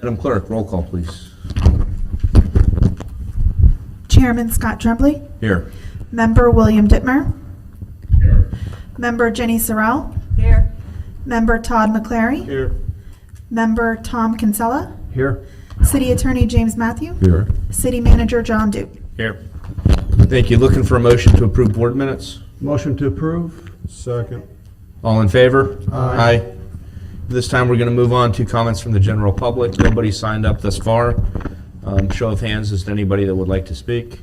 Madam Clerk, roll call, please. Chairman Scott Tremblay. Here. Member William Dittmer. Here. Member Jenny Sorrell. Here. Member Todd McClary. Here. Member Tom Kinsella. Here. City Attorney James Matthew. Here. City Manager John Duke. Here. Thank you. Looking for a motion to approve board minutes? Motion to approve. Second. All in favor? Aye. This time, we're going to move on to comments from the general public. Nobody signed up thus far. Show of hands, is there anybody that would like to speak?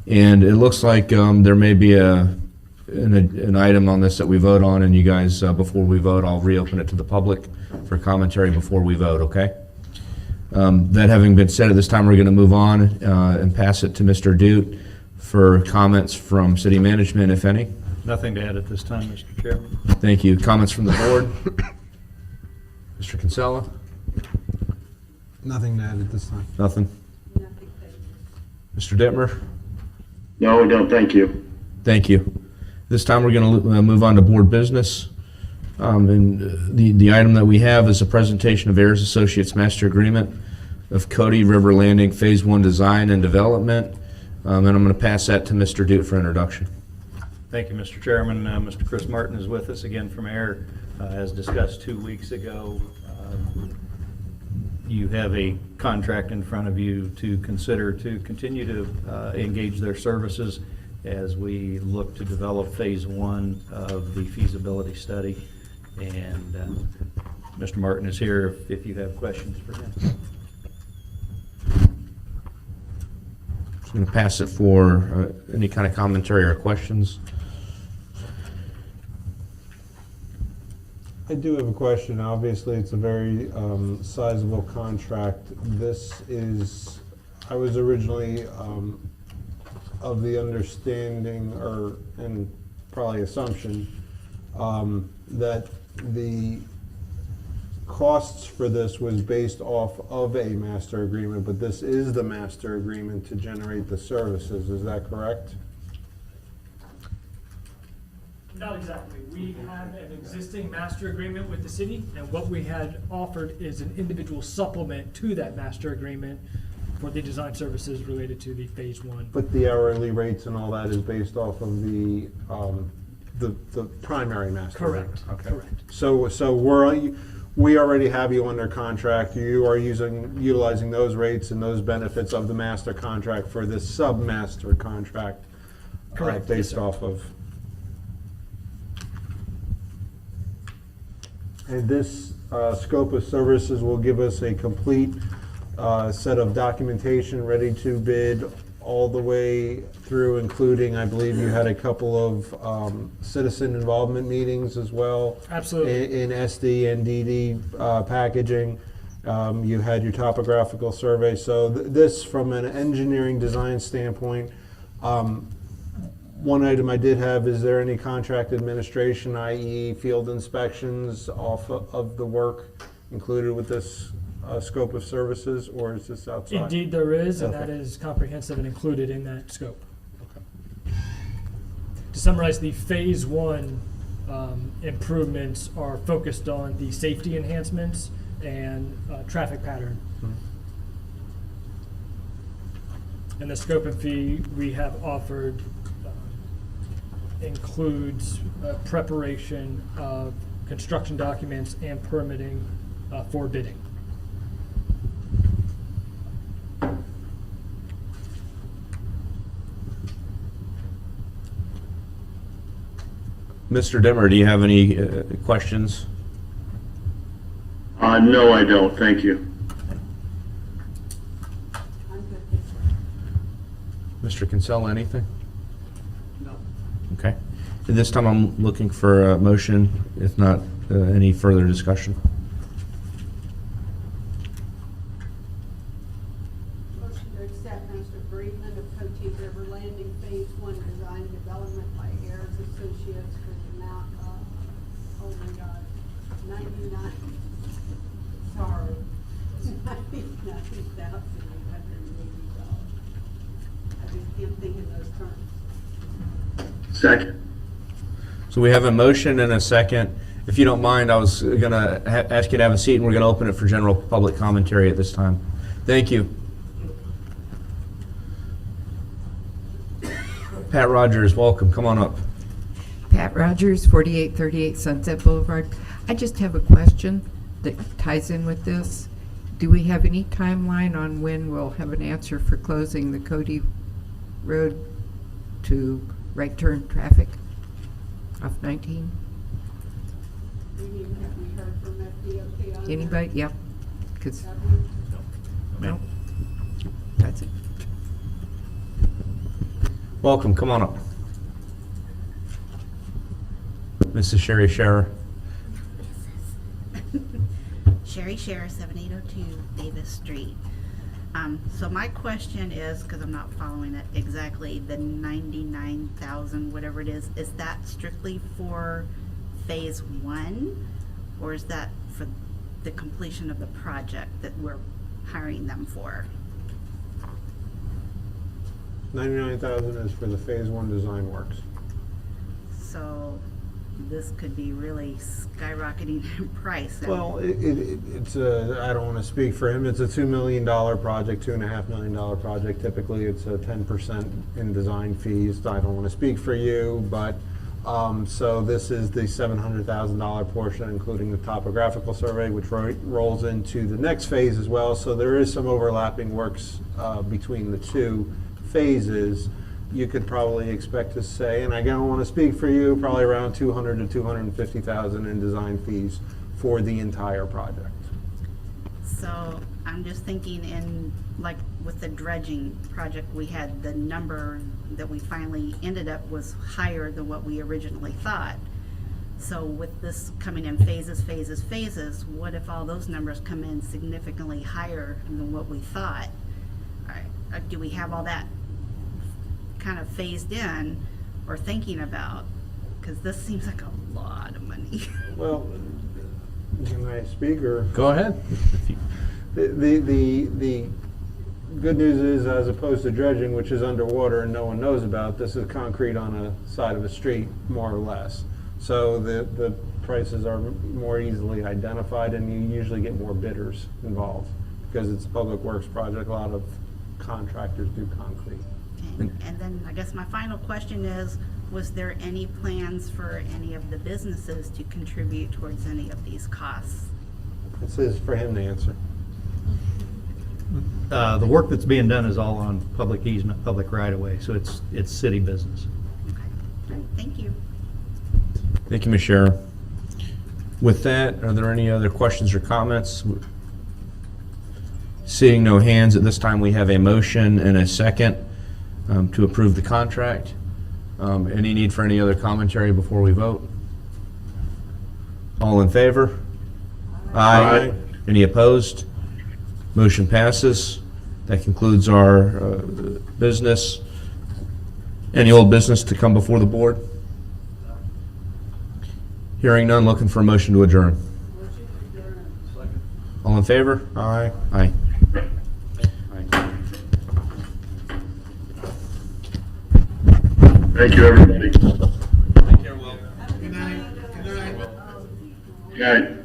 And it looks like there may be an item on this that we vote on, and you guys, before we vote, I'll reopen it to the public for commentary before we vote, okay? That having been said, at this time, we're going to move on and pass it to Mr. Dute for comments from city management, if any. Nothing to add at this time, Mr. Chairman. Thank you. Comments from the board? Mr. Kinsella? Nothing to add at this time. Nothing? Mr. Dittmer? No, no, thank you. Thank you. This time, we're going to move on to board business. And the item that we have is a presentation of Ayers Associates Master Agreement of Cody River Landing Phase 1 Design and Development. And I'm going to pass that to Mr. Dute for introduction. Thank you, Mr. Chairman. Mr. Chris Martin is with us again from AIR. As discussed 2 weeks ago, you have a contract in front of you to consider to continue to engage their services as we look to develop Phase 1 of the feasibility study. And Mr. Martin is here if you have questions for him. Just going to pass it for any kind of commentary or questions. I do have a question. Obviously, it's a very sizable contract. I was originally of the understanding and probably assumption that the costs for this was based off of a master agreement, but this is the master agreement to generate the services. Is that correct? Not exactly. We have an existing master agreement with the city, and what we had offered is an individual supplement to that master agreement for the design services related to the Phase 1. But the hourly rates and all that is based off of the primary master agreement? Correct. Okay. Correct. So we already have you under contract. You are utilizing those rates and those benefits of the master contract for this sub-master contract. Correct. Based Yes, sir. off of. And this scope of services will give us a complete set of documentation ready to bid all the way through, including, I believe you had a couple of citizen involvement meetings as well. Absolutely. In SD and DD packaging. You had your topographical survey. So this, from an engineering design standpoint, one item I did have, is there any contract administration, i.e. field inspections off of the work included with this scope of services, or is this outside? Indeed, there is, and Okay. that is comprehensive and included in that scope. To summarize, the Phase 1 improvements are focused on the safety enhancements and traffic pattern. And the scope and fee we have offered includes preparation of construction documents and permitting for bidding. Mr. Dimmer, do you have any questions? No, I don't, thank you. Mr. Kinsella, anything? No. Okay. At this time, I'm looking for a motion, if not any further discussion. Motion to accept master agreement of Coty River Landing Phase 1 Design and Development by Ayers Associates for the amount of, oh my God, 99, sorry, $99,880. I just can't think in those terms. Second. So we have a motion and a second. If you don't mind, I was gonna ask you to have a seat, and we're gonna open it for general public commentary at this time. Thank you. Pat Rogers, welcome. Come on up. Pat Rogers, 4838 Sunset Boulevard. I just have a question that ties in with this. Do we have any timeline on when we'll have an answer for closing the Cody Road to right turn traffic off 19? We need, have we heard from FDOT on that? Anybody? Yep. Because, Have we? no. That's it. Welcome. Come on up. Mrs. Sherry Scherer. Sherry Scherer, 7802 Davis Street. So my question is, because I'm not following it exactly, the 99,000, whatever it is that strictly for phase 1? Or is that for the completion of the project that we're hiring them for? 99,000 is for the Phase 1 design works. So this could be really skyrocketing in price. Well, it's a, I don't want to speak for him, it's a $2 million project, $2.5 million project. Typically, it's a 10% in design fees. I don't want to speak for you, but, so this is the $700,000 portion, including the topographical survey, which rolls into the next phase as well. So there is some overlapping works between the two phases. You could probably expect to say, and I don't want to speak for you, probably around 200 to 250,000 in design fees for the entire project. So I'm just thinking in, like with the dredging project, we had the number that we finally ended up was higher than what we originally thought. So with this coming in phases, what if all those numbers come in significantly higher than what we thought? All right, do we have all that kind of phased in or thinking about? Because this seems like a lot of money. Well, can I speak or? Go ahead. The good news is, as opposed to dredging, which is underwater and no one knows about, this is concrete on a side of a street, more or less. So the prices are more easily identified, and you usually get more bidders involved because it's a public works project. A lot of contractors do concrete. And then I guess my final question is, was there any plans for any of the businesses to contribute towards any of these costs? This is for him to answer. The work that's being done is all on public easement, public right-of-way, so it's city business. Okay, all right, thank you. Thank you, Ms. Scherer. With that, are there any other questions or comments? Seeing no hands, at this time we have a motion and a second to approve the contract. Any need for any other commentary before we vote? All in favor? Aye. Any opposed? Motion passes. That concludes our business. Any old business to come before the board? Hearing none, looking for a motion to adjourn. All in favor? Aye. Aye. Thank you, everybody. Take care, Will. Good night.